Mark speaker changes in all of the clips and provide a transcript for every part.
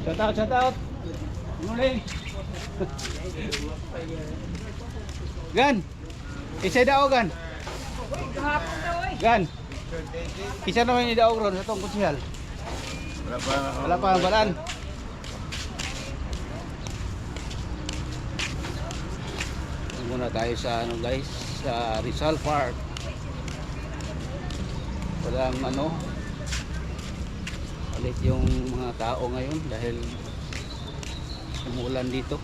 Speaker 1: Shout out, shout out. Morning. Gan. Isa daw gan. Gan. Isa naman ni daw ron sa tong kutsihal. Wala pa ang balaan. Muna tayo sa ano guys, sa Rizal Park. Walang ano, ulit yung mga tao ngayon dahil umuulan dito.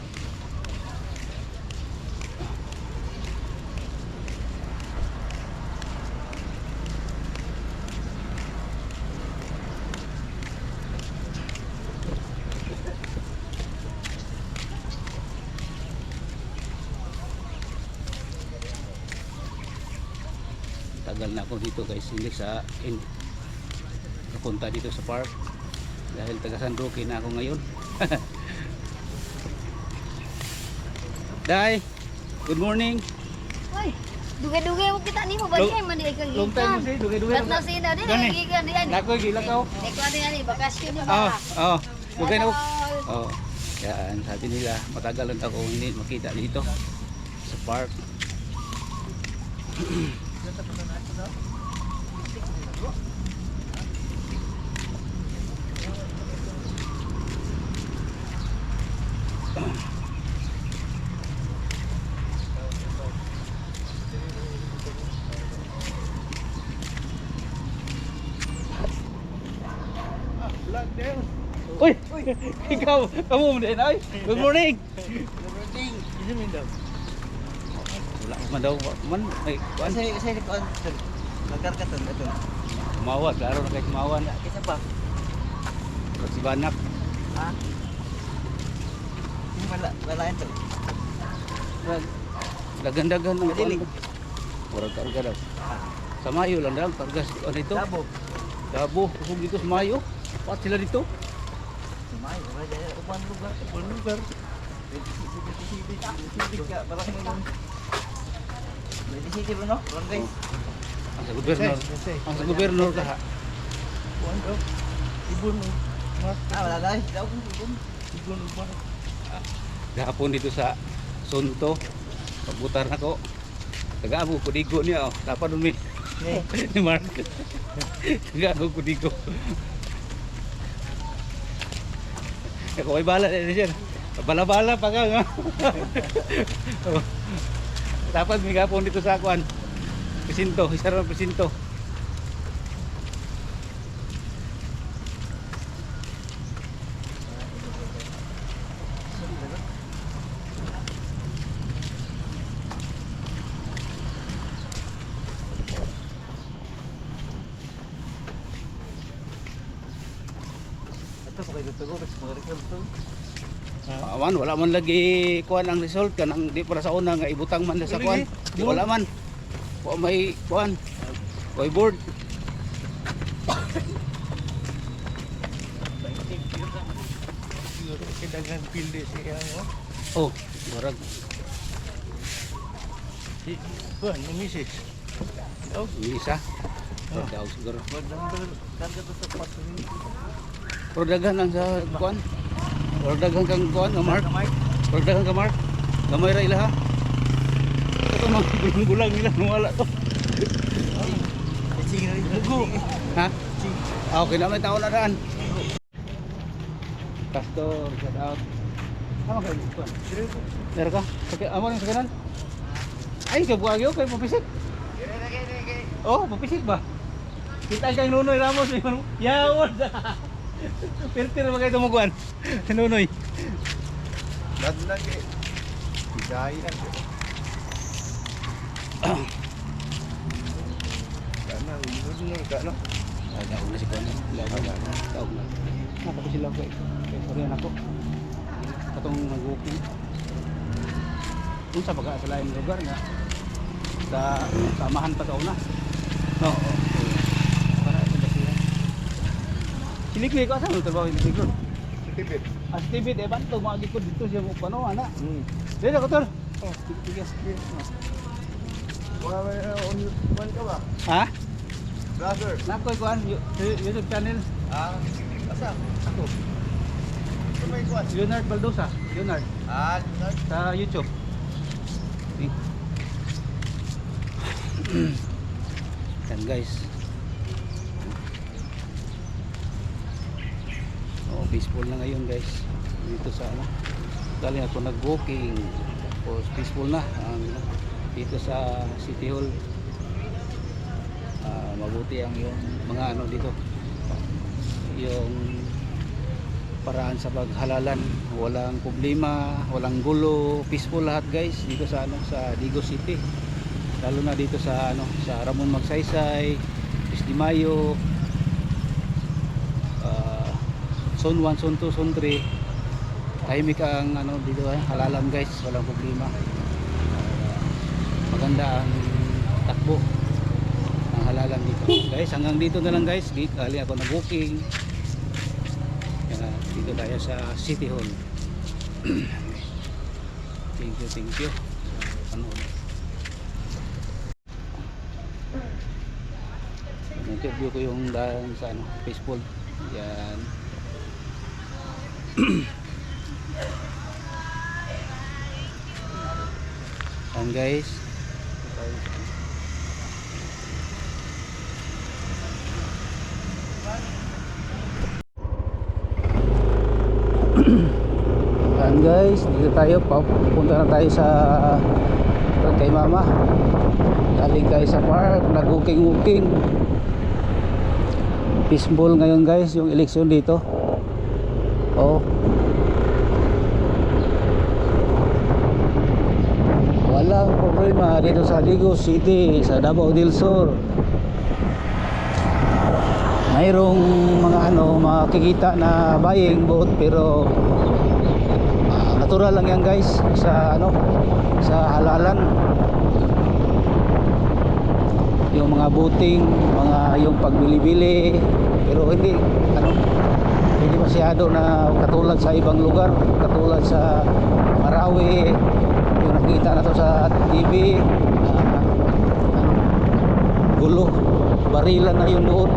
Speaker 1: Tagal na ako dito guys, hindi napunta dito sa park dahil taga San Roque na ako ngayon. Day, good morning.
Speaker 2: Ay, dugay-dugay mo kita nimo ba diay man di kag
Speaker 1: Long time kasi dugay-dugay.
Speaker 2: Lat na sina di gigan di ani.
Speaker 1: Nakoy gilakaw.
Speaker 2: Ikaw di ani bakasyon ni
Speaker 1: Oh,
Speaker 2: ba.
Speaker 1: oh, dugay na. Oh, yan sabi nila matagal lang ako hindi makita dito sa park. Uy, ikaw, kamu mo din ay. Good morning.
Speaker 3: Good morning. Isa min daw.
Speaker 1: Wala man daw man ay kuan
Speaker 3: Kasi ni kuan. Magkarkatan ato.
Speaker 1: kumawa, klaro na kay kumawa na.
Speaker 3: Kisa pa?
Speaker 1: Si Banak.
Speaker 3: Ha? Wala ito.
Speaker 1: Dagan-dagan ng
Speaker 3: Madilig.
Speaker 1: Murag karga daw. Sa Mayo lang daw, karga ano ito?
Speaker 3: Dabo.
Speaker 1: Dabo, kusog dito sa Mayo. Pat sila dito.
Speaker 3: Sumay, wala dyan. Upan lugar. Upan lugar. Sibig ka. Parang ngayon. May city ba no? Barangay.
Speaker 1: Ang sa gobernador. Ang sa gobernador ka ha.
Speaker 3: Upan daw. Ibon. Wala na. Daw kung ibon. Ibon. Upan.
Speaker 1: Gahapon dito sa Sunto. Pagbutar na ko. Taga-abo kudigo niya oh. Dapat dun mi. Ni Mark. Taga-abo kudigo. Ako ay bala din siya. Bala-bala pa ka nga. Dapat may gapon dito sa akuan. Presinto, isa rin presinto.
Speaker 3: Ito pa kayo dito. Kasi mga result to.
Speaker 1: Awan, wala man lagi kuan ang result kanang di para sa una nga ibutang man sa kuan. Di wala man. Wa may kuan. Way board.
Speaker 3: Siguro kidagan pilde siya.
Speaker 1: Oh, murag.
Speaker 3: Kuan, yung misis. Oh,
Speaker 1: Isa. Daw siguro.
Speaker 3: mag-number. Karga to sa pato.
Speaker 1: Pero daghan lang sa kuan. Pero daghan kang kuan, nga Mark. Pero daghan ka Mark. Gamay ra ila ha. Ito mga gulang-gulang nila wala to.
Speaker 3: Sige na rin.
Speaker 1: Ha? Ah, okay na may tao na daan. Pastor, shout out. Ano kayo kuan? Meron ka? Sakit amo ning sakanan. Ay, kabuag yo kay mapisit. Oh, mapisit ba? Kita kang Nunoy Ramos ni Yawon. Pirtir ba kayo tumuguan? Nunoy.
Speaker 3: Dad lagi. Bigayi lang. Kana ulod ka no.
Speaker 1: Daog na si Kuan. Daog na. Nakapos sila ko. Sorry na ako. Katong nag-walking. Kung sa baga sa lain lugar nga sa samahan pa daw na. No. Para sa siya. Silikli ko asa mo trabaho ni Sigro?
Speaker 3: Tibet.
Speaker 1: As TV de banto mga gikod dito siya mo pano ana. Dili ko tol. Oh, tigas.
Speaker 3: Wala on YouTube ka ba?
Speaker 1: Ha?
Speaker 3: Brother.
Speaker 1: Nakoy kuan YouTube channel.
Speaker 3: Ah, asa?
Speaker 1: Ako. Leonard Baldosa. Leonard. Sa YouTube. Okay. Yan guys. Oh, peaceful na ngayon guys. Dito sa ano. Galing ako nag-walking. Tapos peaceful na. Dito sa City Hall. Mabuti ang yung mga ano dito. Yung paraan sa paghalalan, walang problema, walang gulo, peaceful lahat guys dito sa ano sa Digos City. Lalo na dito sa ano sa Ramon Magsaysay, 10 de Mayo, Zone 1, Zone 2, Zone 3. Tahimik ang ano dito halalan guys, walang problema. Maganda ang takbo ng halalan dito. Guys, hanggang dito na lang guys. Galing ako nag-walking. Dito tayo sa City Hall. Thank you sa panood. Interview ko yung daan sa ano, Facebook. Yan. Yan guys. Yan guys, dito tayo, pupunta na tayo sa kay mama. Galing tayo sa park, nag-walking. Peaceful ngayon guys, yung eleksyon dito. Oh. Walang problema dito sa Digos City, sa Davao del Sur. Mayroong mga ano, makikita na buying boat pero natural lang yan guys sa ano, sa halalan. Yung mga boating, mga yung pagbili-bili pero hindi ano, hindi masyado na katulad sa ibang lugar, katulad sa Marawi, yung nakita na to sa TV, gulo, barilan na yun doon.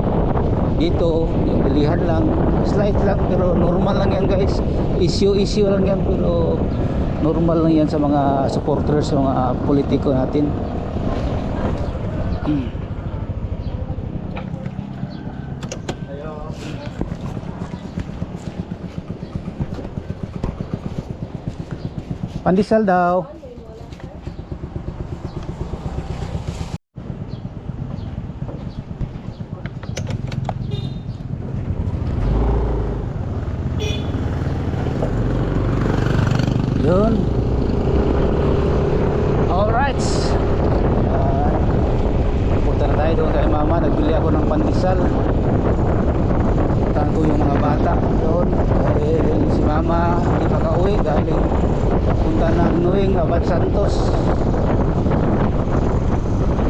Speaker 1: Dito yung bilihan lang, slight lang pero normal lang yan guys. Issue lang yan pero normal lang yan sa mga supporters, sa mga politiko natin. Pandesal daw. Yun. Alright. Punta na tayo doon kay mama. Nagbili ako ng pandesal. Punta ko yung mga bata doon. Dahil si mama hindi makauwi. Galing punta ng Nuing, Abad Santos.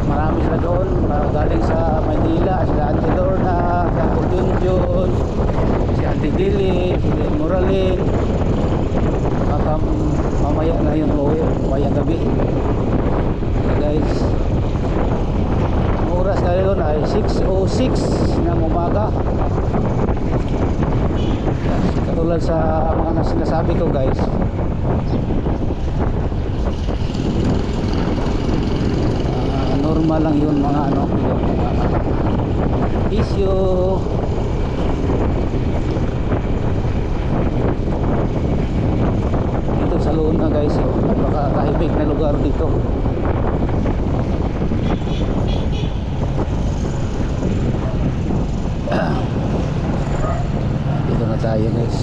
Speaker 1: Marami sila doon. Galing sa Manila. Sila Auntie Lorna, si Uncle Junjun, si Auntie Dili, si Moralin. Mamaya na yung uwi, mamayang gabi. Okay guys, ang oras na yun ay 6:06 ng umaga. Katulad sa mga sinasabi ko guys, normal lang yun mga ano, yung mga issue. Sa Luna guys, napakahimik na lugar dito. Dito na tayo guys.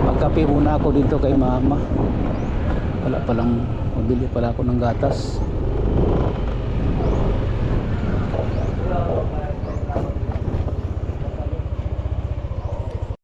Speaker 1: Magkape muna ako dito kay mama. Wala palang, mabili pala ako ng gatas.